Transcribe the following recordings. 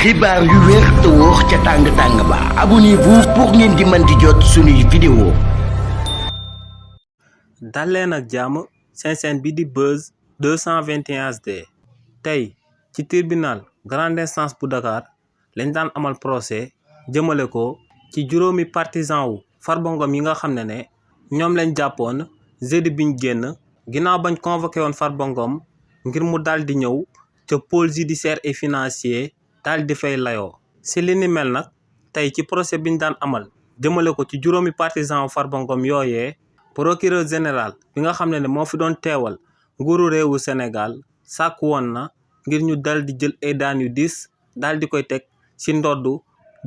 xibaar yu wér te wóor ca tàng-tàng ba abonnez-vous pour ngeen di mën di jot suñuy vidéo. dal leen ak jàmm seen chaîne bi di Buzz 221 HD tey ci tribunal grande instance bu Dakar lañ daan amal procès jëmale ko ci juróomi partisan wu Farba Ngom yi nga xam ne ñoom lañ jàppoon jeudi biñ génn ginnaaw bañ convoqué woon Farba Ngom ngir mu daal di ñëw ca pôle judiciaire et financier daal di fay layoo si li ni mel nag tey ci procès biñ daan amal jëmale ko ci juróomi partisan wu Farba Ngom yooyee procureur général bi nga xam ne moo fi doon teewal nguuru réewu Sénégal sàkk woon na ngir ñu dal di jël ay daan yu diis daal di koy teg ci ndoddu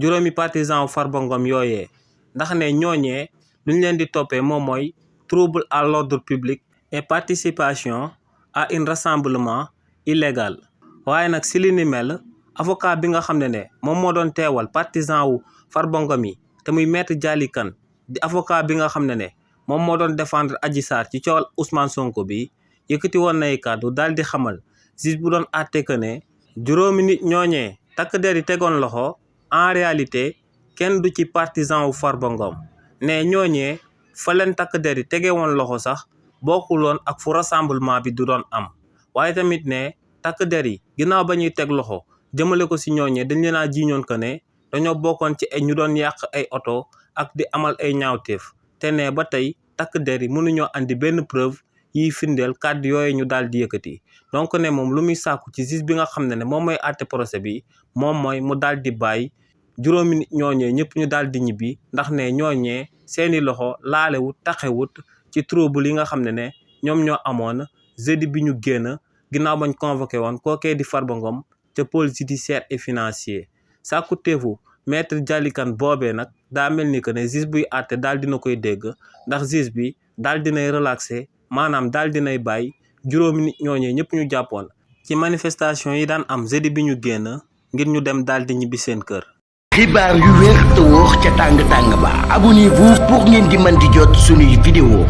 juróomi partisan wu Farba Ngom yooyee ndax ne ñooñee luñ leen di toppee moom mooy trouble à l'ordre public et participation à un rassemblement illégal waaye nag si li ni mel avocat bi nga xam ne moom moo doon teewal partisan wu Farba Ngom yi te muy maître Dialy Kane di avocat bi nga xam ne moom moo doon défendre Adji Sarr ci coowal Ousmane Sonko bi yëkkati woon nay kàddu daal di xamal juge bu doon àtte que ne juróomi nit ñooñee takk der yi tegoon loxo en réalité kenn du ci partisan wu Farba Ngom ne ñooñee fa leen takk der yi tege woon loxo sax bokkuloon ak fu rassemblement bi du doon am waaye tamit ne takk der yi ginnaaw ba ñuy teg loxo jëmale ko si ñooñee dañ leen a jiiñoon que ne dañoo bokkoon ci ay ñu doon yàq ay oto ak di amal ay ñaawteef te ne ba tey takk der yi mënuñoo andi benn preuve yiy firndeel kàddu yooyu ñu daal di yëkkati donc ne moom lu muy sàkku ci juge bi nga xam ne moom mooy àtte procès bi moom mooy mu daal di bàyyi juróomi nit ñooñee ñëpp ñu daal di ñibbi ndax ne ñooñee seeni loxo laalewut taxewut ci trouble yi nga xam ne ñoom ñoo amoon jeudi bi ñu génn ginnaaw bañ convoqué woon kookee di Farba Ngom ca pôle judiciaire et financier sàkku teefu maître Dialy Kane boobee nag daa mel ni que ne juge buy àtte daal dina koy dégg ndax juge bi daal dinay relaxé maanaam daal dinay bàyyi juróomi nit ñooñee ñëpp ñu jàppoon ci manifestation yi daan am jeudi bi ñu génn ngir ñu dem daal di ñibbi seen kër. xibaar yu wér te wóor ca tàng-tàng ba abonnez-vous pour ngeen di mën di jot suñuy vidéo.